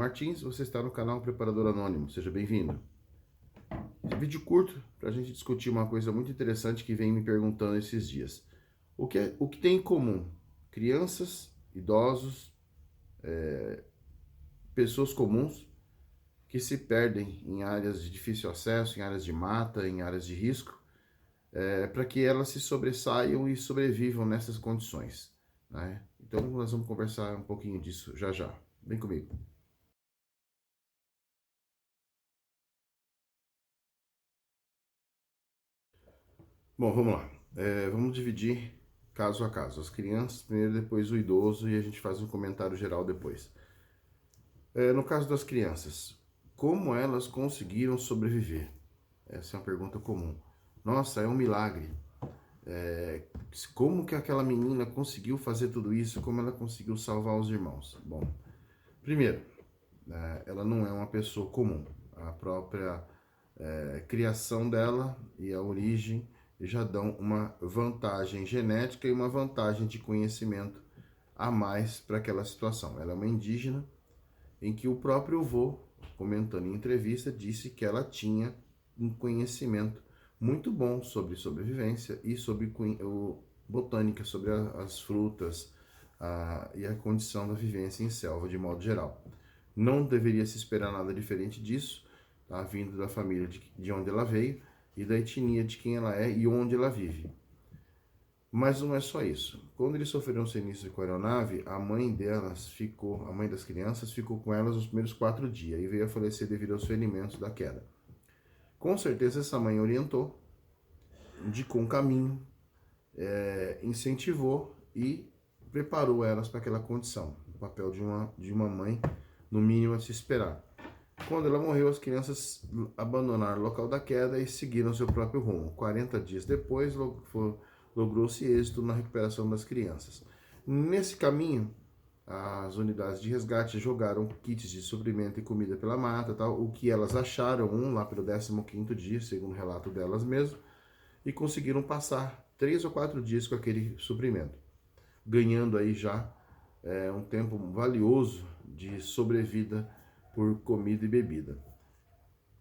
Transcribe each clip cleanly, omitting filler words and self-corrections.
Martins, você está no canal Preparador Anônimo, seja bem-vindo. Vídeo curto para a gente discutir uma coisa muito interessante que vem me perguntando esses dias. O que tem em comum? Crianças, idosos, pessoas comuns que se perdem em áreas de difícil acesso, em áreas de mata, em áreas de risco, para que elas se sobressaiam e sobrevivam nessas condições, né? Então nós vamos conversar um pouquinho disso já já. Vem comigo. Bom, vamos lá. Vamos dividir caso a caso. As crianças primeiro, depois o idoso e a gente faz um comentário geral depois. No caso das crianças, como elas conseguiram sobreviver? Essa é uma pergunta comum. Nossa, é um milagre. Como que aquela menina conseguiu fazer tudo isso? Como ela conseguiu salvar os irmãos? Bom, primeiro, ela não é uma pessoa comum. A própria criação dela e a origem já dão uma vantagem genética e uma vantagem de conhecimento a mais para aquela situação. Ela é uma indígena em que o próprio avô, comentando em entrevista, disse que ela tinha um conhecimento muito bom sobre sobrevivência e sobre botânica, sobre as frutas e a condição da vivência em selva de modo geral. Não deveria se esperar nada diferente disso, tá? Vindo da família de onde ela veio e da etnia de quem ela é e onde ela vive. Mas não é só isso. Quando eles sofreram um sinistro com a aeronave, a mãe das crianças ficou com elas os primeiros 4 dias e veio a falecer devido aos ferimentos da queda. Com certeza essa mãe orientou, indicou um caminho, incentivou e preparou elas para aquela condição. O papel de uma mãe, no mínimo, a se esperar. Quando ela morreu, as crianças abandonaram o local da queda e seguiram seu próprio rumo. 40 dias depois, logrou-se êxito na recuperação das crianças. Nesse caminho, as unidades de resgate jogaram kits de suprimento e comida pela mata, tal, o que elas acharam lá pelo 15º dia, segundo o relato delas mesmas, e conseguiram passar 3 ou 4 dias com aquele suprimento, ganhando aí já um tempo valioso de sobrevida por comida e bebida.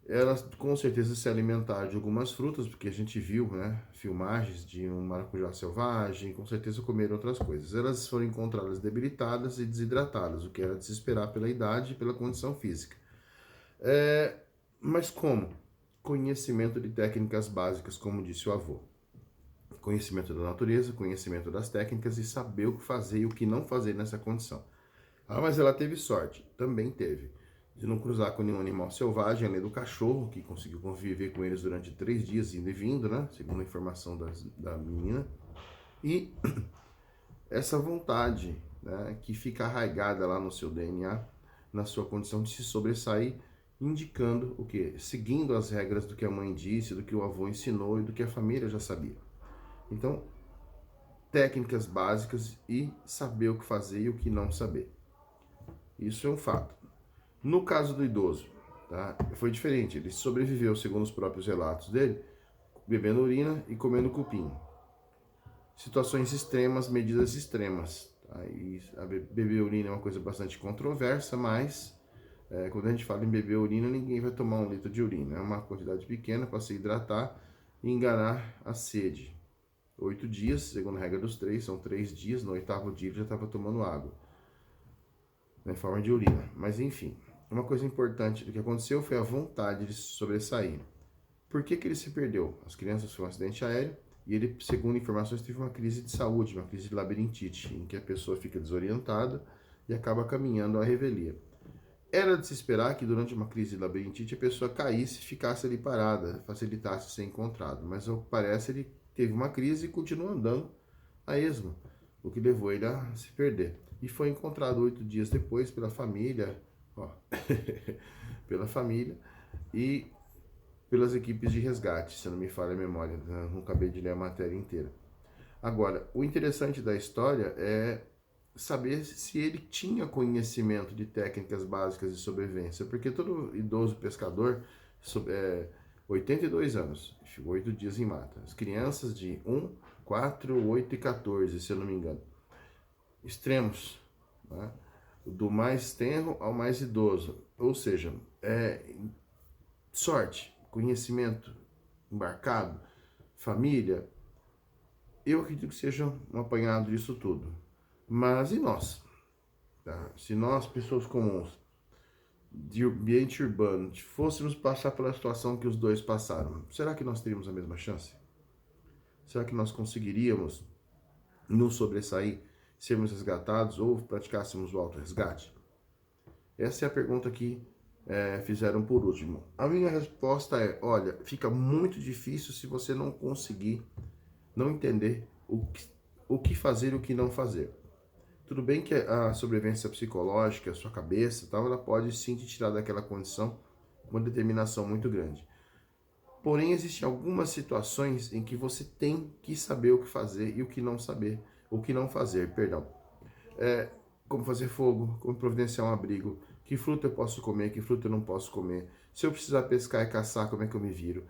Elas com certeza se alimentaram de algumas frutas, porque a gente viu, né, filmagens de um maracujá selvagem, com certeza comeram outras coisas. Elas foram encontradas debilitadas e desidratadas, o que era de se esperar pela idade e pela condição física. Mas como? Conhecimento de técnicas básicas, como disse o avô. Conhecimento da natureza, conhecimento das técnicas e saber o que fazer e o que não fazer nessa condição. Ah, mas ela teve sorte. Também teve. De não cruzar com nenhum animal selvagem, além do cachorro, que conseguiu conviver com eles durante 3 dias, indo e vindo, né? Segundo a informação da menina. E essa vontade, né, que fica arraigada lá no seu DNA, na sua condição de se sobressair, indicando o quê? Seguindo as regras do que a mãe disse, do que o avô ensinou e do que a família já sabia. Então, técnicas básicas e saber o que fazer e o que não saber. Isso é um fato. No caso do idoso, tá? Foi diferente. Ele sobreviveu, segundo os próprios relatos dele, bebendo urina e comendo cupim. Situações extremas, medidas extremas. Tá? E beber urina é uma coisa bastante controversa, mas quando a gente fala em beber urina, ninguém vai tomar 1 litro de urina. É uma quantidade pequena para se hidratar e enganar a sede. 8 dias, segundo a regra dos 3, são 3 dias. No 8º dia ele já estava tomando água, em forma de urina. Mas enfim, uma coisa importante do que aconteceu foi a vontade de se sobressair. Por que ele se perdeu? As crianças foi um acidente aéreo e ele, segundo informações, teve uma crise de saúde, uma crise de labirintite, em que a pessoa fica desorientada e acaba caminhando à revelia. Era de se esperar que durante uma crise de labirintite a pessoa caísse e ficasse ali parada, facilitasse ser encontrado. Mas ao que parece ele teve uma crise e continuou andando a esmo, o que levou ele a se perder. E foi encontrado 8 dias depois pela família, pela família e pelas equipes de resgate, se não me falha a memória, não acabei de ler a matéria inteira. Agora, o interessante da história é saber se ele tinha conhecimento de técnicas básicas de sobrevivência, porque todo idoso pescador, 82 anos, ficou 8 dias em mata. As crianças de 1, 4, 8 e 14, se eu não me engano. Extremos, né? do mais tenro ao mais idoso. Ou seja, sorte, conhecimento, embarcado, família. Eu acredito que seja um apanhado disso tudo. Mas e nós? Tá? Se nós, pessoas comuns, de ambiente urbano, fôssemos passar pela situação que os dois passaram, será que nós teríamos a mesma chance? Será que nós conseguiríamos nos sobressair, sermos resgatados ou praticássemos o auto-resgate? Essa é a pergunta que fizeram por último. A minha resposta é, olha, fica muito difícil se você não conseguir, não entender o que fazer e o que não fazer. Tudo bem que a sobrevivência psicológica, a sua cabeça, tal, ela pode sim te tirar daquela condição com uma determinação muito grande. Porém, existem algumas situações em que você tem que saber o que fazer e o que não saber, o que não fazer, perdão. Como fazer fogo, como providenciar um abrigo, que fruta eu posso comer, que fruta eu não posso comer. Se eu precisar pescar e caçar, como é que eu me viro?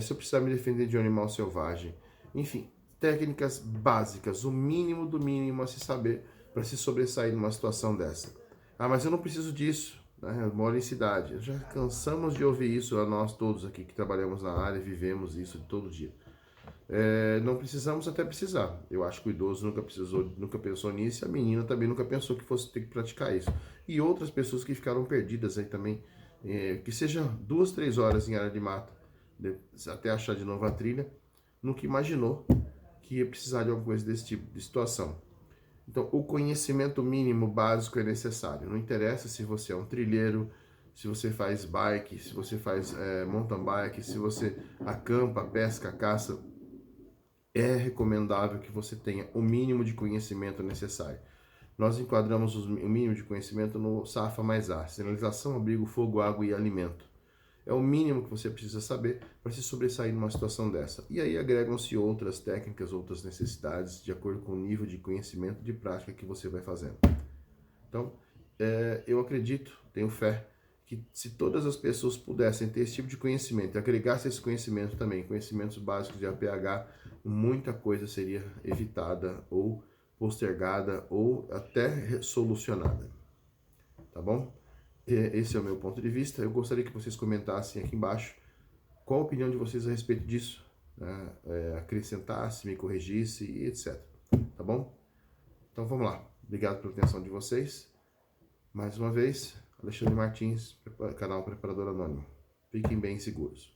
Se eu precisar me defender de um animal selvagem. Enfim, técnicas básicas, o mínimo do mínimo a se saber para se sobressair numa situação dessa. Ah, mas eu não preciso disso, né? Eu moro em cidade. Já cansamos de ouvir isso, a nós todos aqui que trabalhamos na área, vivemos isso todo dia. Não precisamos até precisar. Eu acho que o idoso nunca pensou nisso, e a menina também nunca pensou que fosse ter que praticar isso. E outras pessoas que ficaram perdidas aí também, que seja 2, 3 horas em área de mata, até achar de novo a trilha, nunca imaginou que ia precisar de alguma coisa desse tipo de situação. Então, o conhecimento mínimo básico é necessário. Não interessa se você é um trilheiro, se você faz bike, se você faz mountain bike, se você acampa, pesca, caça, é recomendável que você tenha o mínimo de conhecimento necessário. Nós enquadramos o mínimo de conhecimento no SAFA mais A, sinalização, abrigo, fogo, água e alimento. É o mínimo que você precisa saber para se sobressair numa situação dessa. E aí agregam-se outras técnicas, outras necessidades, de acordo com o nível de conhecimento, de prática que você vai fazendo. Então, eu acredito, tenho fé, que se todas as pessoas pudessem ter esse tipo de conhecimento, agregasse esse conhecimento também, conhecimentos básicos de APH, muita coisa seria evitada ou postergada ou até solucionada. Tá bom? Esse é o meu ponto de vista. Eu gostaria que vocês comentassem aqui embaixo qual a opinião de vocês a respeito disso, né? Acrescentasse, me corrigisse e etc. Tá bom? Então vamos lá. Obrigado pela atenção de vocês. Mais uma vez, Alexandre Martins, canal Preparador Anônimo. Fiquem bem seguros.